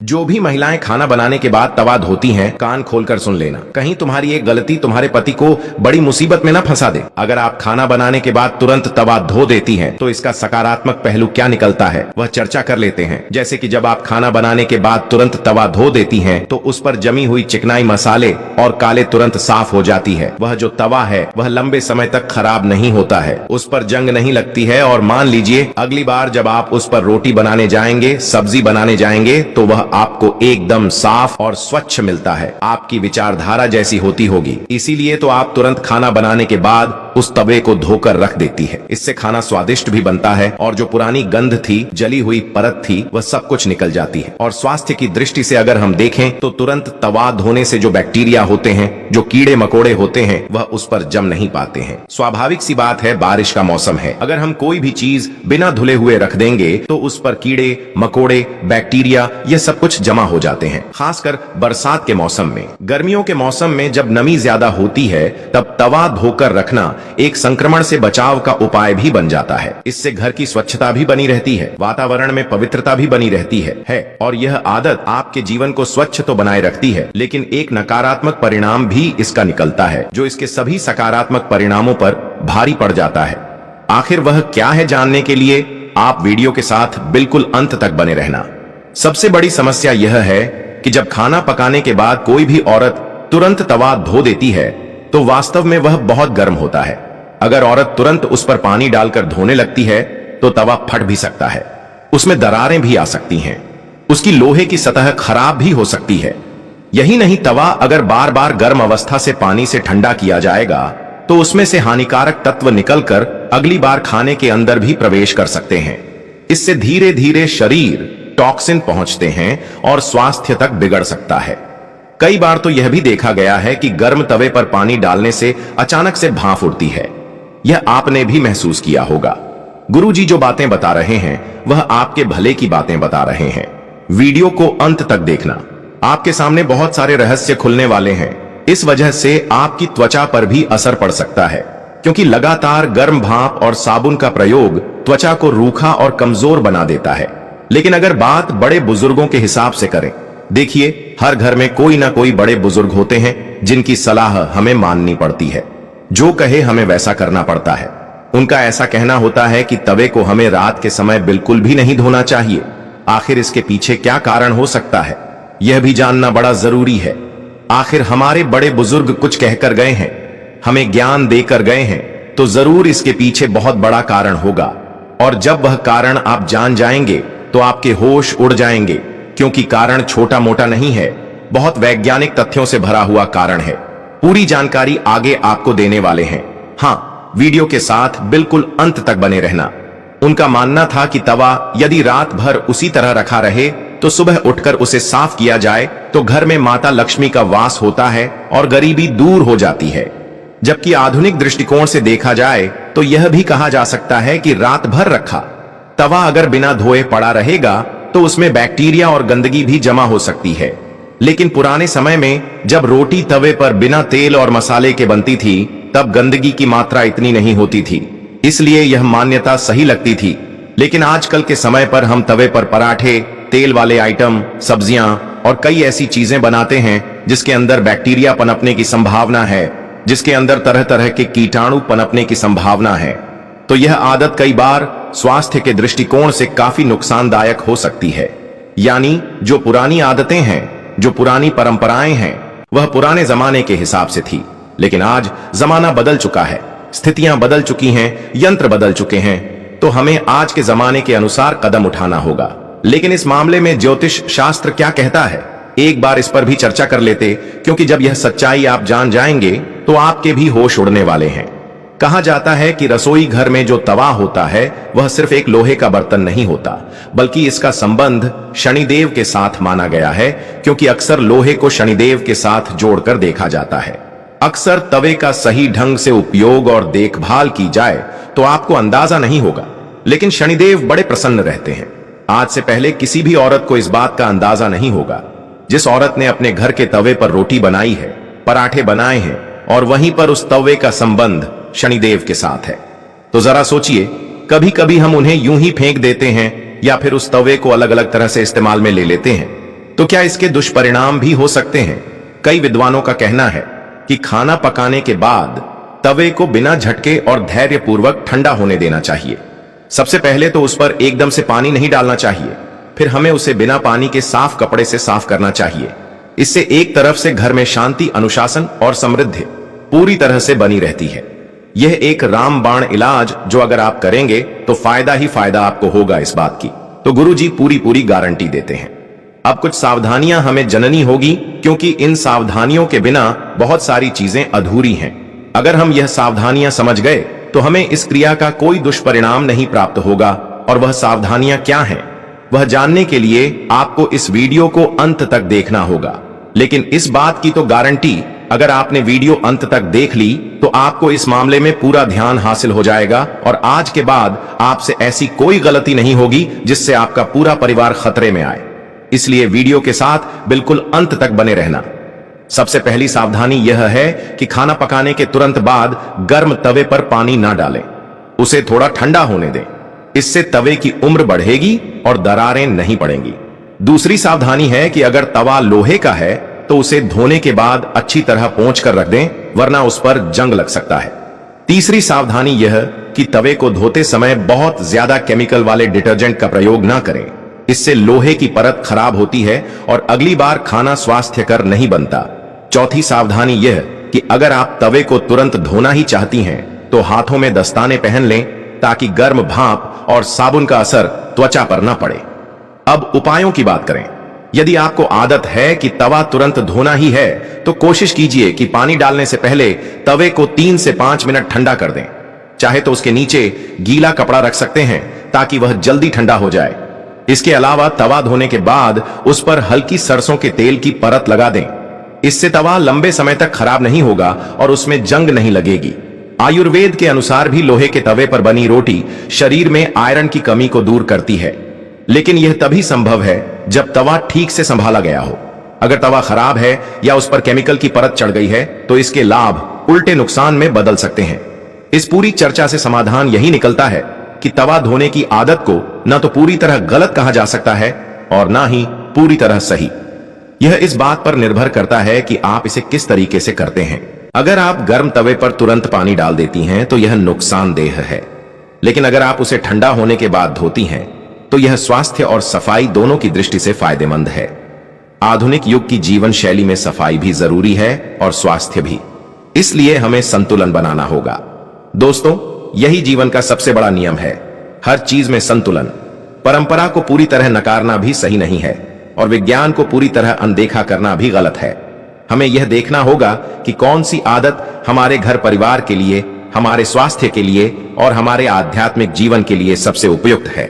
जो भी महिलाएं खाना बनाने के बाद तवा धोती हैं, कान खोलकर सुन लेना। कहीं तुम्हारी एक गलती तुम्हारे पति को बड़ी मुसीबत में न फंसा दे। अगर आप खाना बनाने के बाद तुरंत तवा धो देती हैं, तो इसका सकारात्मक पहलू क्या निकलता है वह चर्चा कर लेते हैं। जैसे कि जब आप खाना बनाने के बाद तुरंत तवा धो देती हैं, तो उस पर जमी हुई चिकनाई, मसाले और काले तुरंत साफ हो जाती है। वह जो तवा है वह लंबे समय तक खराब नहीं होता है, उस पर जंग नहीं लगती है। और मान लीजिए अगली बार जब आप उस पर रोटी बनाने जाएंगे, सब्जी बनाने जाएंगे, तो वह आपको एकदम साफ और स्वच्छ मिलता है। आपकी विचारधारा जैसी होती होगी, इसीलिए तो आप तुरंत खाना बनाने के बाद उस तवे को धोकर रख देती है। इससे खाना स्वादिष्ट भी बनता है और जो पुरानी गंध थी, जली हुई परत थी, वह सब कुछ निकल जाती है। और स्वास्थ्य की दृष्टि से अगर हम देखें तो तुरंत तवा धोने से जो बैक्टीरिया होते हैं, जो कीड़े मकोड़े होते हैं, वह उस पर जम नहीं पाते हैं। स्वाभाविक सी बात है, बारिश का मौसम है। अगर हम कोई भी चीज बिना धुले हुए रख देंगे तो उस पर कीड़े मकोड़े, बैक्टीरिया, ये सब कुछ जमा हो जाते हैं। खासकर बरसात के मौसम में। गर्मियों के मौसम में जब नमी ज्यादा होती है, तब तवा धोकर रखना एक संक्रमण से बचाव का उपाय भी बन जाता है। इससे घर की स्वच्छता भी बनी रहती है, वातावरण में पवित्रता भी बनी रहती है। और यह आदत आपके जीवन को स्वच्छ तो बनाए रखती है, लेकिन एक नकारात्मक परिणाम भी इसका निकलता है, जो इसके सभी सकारात्मक परिणामों पर भारी पड़ जाता है। आखिर वह क्या है, जानने के लिए आप वीडियो के साथ बिल्कुल अंत तक बने रहना। सबसे बड़ी समस्या यह है कि जब खाना पकाने के बाद कोई भी औरत तुरंत तवा धो देती है, तो वास्तव में वह बहुत गर्म होता है। अगर औरत तुरंत उस पर पानी डालकर धोने लगती है, तो तवा फट भी सकता है, उसमें दरारें भी आ सकती हैं, उसकी लोहे की सतह खराब भी हो सकती है। यही नहीं, तवा अगर बार बार गर्म अवस्था से पानी से ठंडा किया जाएगा, तो उसमें से हानिकारक तत्व निकलकर अगली बार खाने के अंदर भी प्रवेश कर सकते हैं। इससे धीरे धीरे शरीर टॉक्सिन पहुंचते हैं और स्वास्थ्य तक बिगड़ सकता है। कई बार तो यह भी देखा गया है कि गर्म तवे पर पानी डालने से अचानक से भाप उठती है। यह आपने भी महसूस किया होगा। गुरुजी जो बातें बता रहे हैं, वह आपके भले की बातें बता रहे हैं। वीडियो को अंत तक देखना, आपके सामने बहुत सारे रहस्य खुलने वाले हैं। इस वजह से आपकी त्वचा पर भी असर पड़ सकता है, क्योंकि लगातार गर्म भाप और साबुन का प्रयोग त्वचा को रूखा और कमजोर बना देता है। लेकिन अगर बात बड़े बुजुर्गों के हिसाब से करें, देखिए हर घर में कोई ना कोई बड़े बुजुर्ग होते हैं जिनकी सलाह हमें माननी पड़ती है। जो कहे हमें वैसा करना पड़ता है। उनका ऐसा कहना होता है कि तवे को हमें रात के समय बिल्कुल भी नहीं धोना चाहिए। आखिर इसके पीछे क्या कारण हो सकता है, यह भी जानना बड़ा जरूरी है। आखिर हमारे बड़े बुजुर्ग कुछ कहकर गए हैं, हमें ज्ञान देकर गए हैं, तो जरूर इसके पीछे बहुत बड़ा कारण होगा। और जब वह कारण आप जान जाएंगे तो आपके होश उड़ जाएंगे, क्योंकि कारण छोटा मोटा नहीं है, बहुत वैज्ञानिक तथ्यों से भरा हुआ कारण है। पूरी जानकारी आगे आपको देने वाले हैं। हाँ, वीडियो के साथ बिल्कुल अंत तक बने रहना। उनका मानना था कि तवा यदि रात भर उसी तरह रखा रहे, तो सुबह उठकर उसे साफ किया जाए तो घर में माता लक्ष्मी का वास होता है और गरीबी दूर हो जाती है। जबकि आधुनिक दृष्टिकोण से देखा जाए तो यह भी कहा जा सकता है कि रात भर रखा तवा अगर बिना धोए पड़ा रहेगा, तो उसमें बैक्टीरिया और गंदगी भी जमा हो सकती है। लेकिन पुराने समय में जब रोटी तवे पर बिना तेल और मसाले के बनती थी, तब गंदगी की मात्रा इतनी नहीं होती थी, इसलिए यह मान्यता सही लगती थी। लेकिन आजकल के समय पर हम तवे पर पराठे, तेल वाले आइटम, सब्जियां और कई ऐसी चीजें बनाते हैं जिसके अंदर बैक्टीरिया पनपने की संभावना है, जिसके अंदर तरह तरह के कीटाणु पनपने की संभावना है। तो यह आदत कई बार स्वास्थ्य के दृष्टिकोण से काफी नुकसानदायक हो सकती है। यानी जो पुरानी आदतें हैं, जो पुरानी परंपराएं हैं, वह पुराने जमाने के हिसाब से थी। लेकिन आज जमाना बदल चुका है, स्थितियां बदल चुकी हैं, यंत्र बदल चुके हैं, तो हमें आज के जमाने के अनुसार कदम उठाना होगा। लेकिन इस मामले में ज्योतिष शास्त्र क्या कहता है, एक बार इस पर भी चर्चा कर लेते, क्योंकि जब यह सच्चाई आप जान जाएंगे तो आपके भी होश उड़ने वाले हैं। कहा जाता है कि रसोई घर में जो तवा होता है वह सिर्फ एक लोहे का बर्तन नहीं होता, बल्कि इसका संबंध शनिदेव के साथ माना गया है, क्योंकि अक्सर लोहे को शनिदेव के साथ जोड़कर देखा जाता है। अक्सर तवे का सही ढंग से उपयोग और देखभाल की जाए तो आपको अंदाजा नहीं होगा, लेकिन शनिदेव बड़े प्रसन्न रहते हैं। आज से पहले किसी भी औरत को इस बात का अंदाजा नहीं होगा। जिस औरत ने अपने घर के तवे पर रोटी बनाई है, पराठे बनाए हैं, और वहीं पर उस तवे का संबंध शनिदेव के साथ है, तो जरा सोचिए, कभी कभी हम उन्हें यूं ही फेंक देते हैं या फिर उस तवे को अलग अलग तरह से इस्तेमाल में ले लेते हैं। तो क्या इसके दुष्परिणाम भी हो सकते हैं? कई विद्वानों का कहना है कि खाना पकाने के बाद तवे को बिना झटके और धैर्यपूर्वक ठंडा होने देना चाहिए। सबसे पहले तो उस पर एकदम से पानी नहीं डालना चाहिए, फिर हमें उसे बिना पानी के साफ कपड़े से साफ करना चाहिए। इससे एक तरफ से घर में शांति, अनुशासन और समृद्धि पूरी तरह से बनी रहती है। यह एक रामबाण इलाज जो अगर आप करेंगे तो फायदा ही फायदा आपको होगा इस बात की। तो गुरुजी पूरी गारंटी देते हैं। अब कुछ सावधानियां हमें जननी होगी, क्योंकि इन सावधानियों के बिना बहुत सारी चीजें अधूरी हैं। अगर हम यह सावधानियां समझ गए तो हमें इस क्रिया का कोई दुष्परिणाम नहीं प्राप्त होगा। और वह सावधानियां क्या हैं, वह जानने के लिए आपको इस वीडियो को अंत तक देखना होगा। लेकिन इस बात की तो गारंटी, अगर आपने वीडियो अंत तक देख ली तो आपको इस मामले में पूरा ध्यान हासिल हो जाएगा और आज के बाद आपसे ऐसी कोई गलती नहीं होगी जिससे आपका पूरा परिवार खतरे में आए। इसलिए वीडियो के साथ बिल्कुल अंत तक बने रहना। सबसे पहली सावधानी यह है कि खाना पकाने के तुरंत बाद गर्म तवे पर पानी ना डालें, उसे थोड़ा ठंडा होने दें। इससे तवे की उम्र बढ़ेगी और दरारें नहीं पड़ेंगी। दूसरी सावधानी है कि अगर तवा लोहे का है तो उसे धोने के बाद अच्छी तरह पोंछ कर रख दें, वरना उस पर जंग लग सकता है। तीसरी सावधानी यह कि तवे को धोते समय बहुत ज्यादा केमिकल वाले डिटर्जेंट का प्रयोग ना करें। इससे लोहे की परत खराब होती है और अगली बार खाना स्वास्थ्यकर नहीं बनता। चौथी सावधानी यह कि अगर आप तवे को तुरंत धोना ही चाहती हैं तो हाथों में दस्ताने पहन लें, ताकि गर्म भाप और साबुन का असर त्वचा पर न पड़े। अब उपायों की बात करें। यदि आपको आदत है कि तवा तुरंत धोना ही है तो कोशिश कीजिए कि पानी डालने से पहले तवे को 3 से 5 मिनट ठंडा कर दें। चाहे तो उसके नीचे गीला कपड़ा रख सकते हैं ताकि वह जल्दी ठंडा हो जाए। इसके अलावा तवा धोने के बाद उस पर हल्की सरसों के तेल की परत लगा दें। इससे तवा लंबे समय तक खराब नहीं होगा और उसमें जंग नहीं लगेगी। आयुर्वेद के अनुसार भी लोहे के तवे पर बनी रोटी शरीर में आयरन की कमी को दूर करती है, लेकिन यह तभी संभव है जब तवा ठीक से संभाला गया हो। अगर तवा खराब है या उस पर केमिकल की परत चढ़ गई है तो इसके लाभ उल्टे नुकसान में बदल सकते हैं। इस पूरी चर्चा से समाधान यही निकलता है कि तवा धोने की आदत को न तो पूरी तरह गलत कहा जा सकता है और ना ही पूरी तरह सही। यह इस बात पर निर्भर करता है कि आप इसे किस तरीके से करते हैं। अगर आप गर्म तवे पर तुरंत पानी डाल देती हैं तो यह नुकसानदेह है, लेकिन अगर आप उसे ठंडा होने के बाद धोती हैं तो यह स्वास्थ्य और सफाई दोनों की दृष्टि से फायदेमंद है। आधुनिक युग की जीवन शैली में सफाई भी जरूरी है और स्वास्थ्य भी, इसलिए हमें संतुलन बनाना होगा। दोस्तों, यही जीवन का सबसे बड़ा नियम है, हर चीज में संतुलन। परंपरा को पूरी तरह नकारना भी सही नहीं है और विज्ञान को पूरी तरह अनदेखा करना भी गलत है। हमें यह देखना होगा कि कौन सी आदत हमारे घर परिवार के लिए, हमारे स्वास्थ्य के लिए और हमारे आध्यात्मिक जीवन के लिए सबसे उपयुक्त है।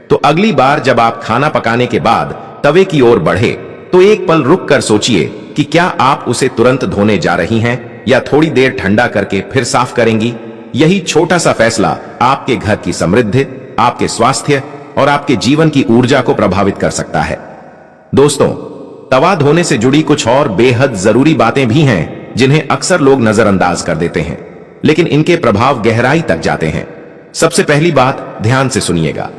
तो अगली बार जब आप खाना पकाने के बाद तवे की ओर बढ़े तो एक पल रुक कर सोचिए कि क्या आप उसे तुरंत धोने जा रही हैं या थोड़ी देर ठंडा करके फिर साफ करेंगी। यही छोटा सा फैसला आपके घर की समृद्धि, आपके स्वास्थ्य और आपके जीवन की ऊर्जा को प्रभावित कर सकता है। दोस्तों, तवा धोने से जुड़ी कुछ और बेहद जरूरी बातें भी हैं जिन्हें अक्सर लोग नजरअंदाज कर देते हैं, लेकिन इनके प्रभाव गहराई तक जाते हैं। सबसे पहली बात ध्यान से सुनिएगा,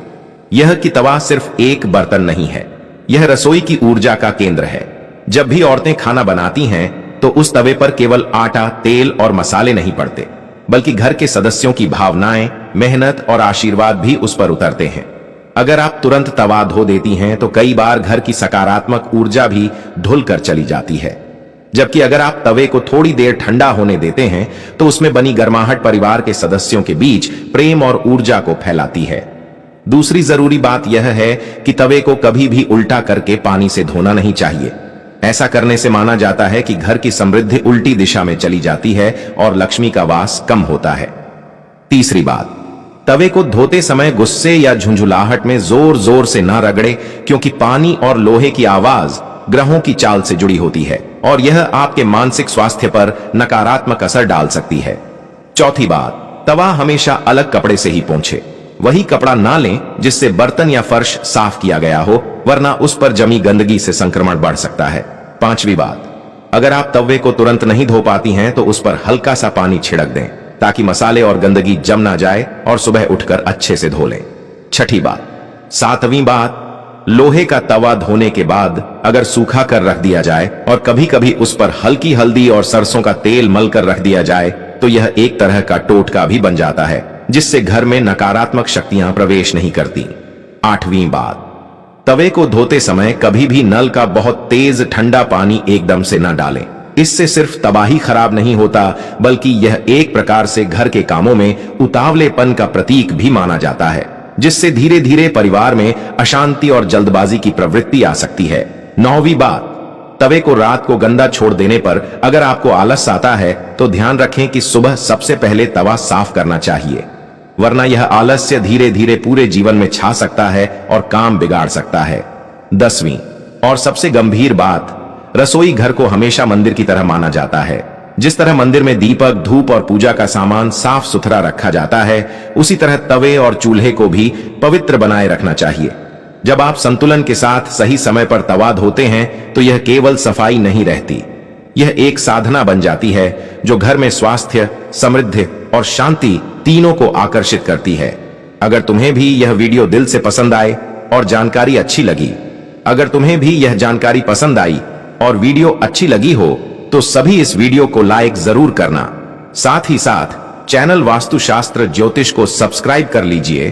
यह कि तवा सिर्फ एक बर्तन नहीं है, यह रसोई की ऊर्जा का केंद्र है। जब भी औरतें खाना बनाती हैं तो उस तवे पर केवल आटा, तेल और मसाले नहीं पड़ते, बल्कि घर के सदस्यों की भावनाएं, मेहनत और आशीर्वाद भी उस पर उतरते हैं। अगर आप तुरंत तवा धो देती हैं तो कई बार घर की सकारात्मक ऊर्जा भी धुल कर चली जाती है, जबकि अगर आप तवे को थोड़ी देर ठंडा होने देते हैं तो उसमें बनी गर्माहट परिवार के सदस्यों के बीच प्रेम और ऊर्जा को फैलाती है। दूसरी जरूरी बात यह है कि तवे को कभी भी उल्टा करके पानी से धोना नहीं चाहिए। ऐसा करने से माना जाता है कि घर की समृद्धि उल्टी दिशा में चली जाती है और लक्ष्मी का वास कम होता है। तीसरी बात, तवे को धोते समय गुस्से या झुंझुलाहट में जोर जोर से ना रगड़े, क्योंकि पानी और लोहे की आवाज ग्रहों की चाल से जुड़ी होती है और यह आपके मानसिक स्वास्थ्य पर नकारात्मक असर डाल सकती है। चौथी बात, तवा हमेशा अलग कपड़े से ही पोंछे। वही कपड़ा ना लें जिससे बर्तन या फर्श साफ किया गया हो, वरना उस पर जमी गंदगी से संक्रमण बढ़ सकता है। पांचवी बात, अगर आप तवे को तुरंत नहीं धो पाती हैं तो उस पर हल्का सा पानी छिड़क दें ताकि मसाले और गंदगी जम ना जाए और सुबह उठकर अच्छे से धो लें। छठी बात, सातवीं बात, लोहे का तवा धोने के बाद अगर सूखा कर रख दिया जाए और कभी कभी उस पर हल्की हल्दी और सरसों का तेल मल कर रख दिया जाए तो यह एक तरह का टोटका भी बन जाता है, जिससे घर में नकारात्मक शक्तियां प्रवेश नहीं करती। 8वीं बात, तवे को धोते समय कभी भी नल का बहुत तेज ठंडा पानी एकदम से न डालें। इससे सिर्फ तबाही खराब नहीं होता, बल्कि यह एक प्रकार से घर के कामों में उतावलेपन का प्रतीक भी माना जाता है, जिससे धीरे धीरे परिवार में अशांति और जल्दबाजी की प्रवृत्ति आ सकती है। 9वीं बात, तवे को रात को गंदा छोड़ देने पर अगर आपको आलस आता है तो ध्यान रखें कि सुबह सबसे पहले तवा साफ करना चाहिए, वरना यह आलस्य धीरे धीरे पूरे जीवन में छा सकता है और काम बिगाड़ सकता है। 10वीं और सबसे गंभीर बात, रसोई घर को हमेशा मंदिर की तरह माना जाता है। जिस तरह मंदिर में दीपक, धूप और पूजा का सामान साफ सुथरा रखा जाता है, उसी तरह तवे और चूल्हे को भी पवित्र बनाए रखना चाहिए। जब आप संतुलन के साथ सही समय पर तवा धोते हैं तो यह केवल सफाई नहीं रहती, यह एक साधना बन जाती है जो घर में स्वास्थ्य, समृद्धि और शांति तीनों को आकर्षित करती है। अगर तुम्हें भी यह वीडियो दिल से पसंद आए और जानकारी अच्छी लगी, अगर तुम्हें भी यह जानकारी पसंद आई और वीडियो अच्छी लगी हो तो सभी इस वीडियो को लाइक जरूर करना। साथ ही साथ चैनल वास्तुशास्त्र ज्योतिष को सब्सक्राइब कर लीजिए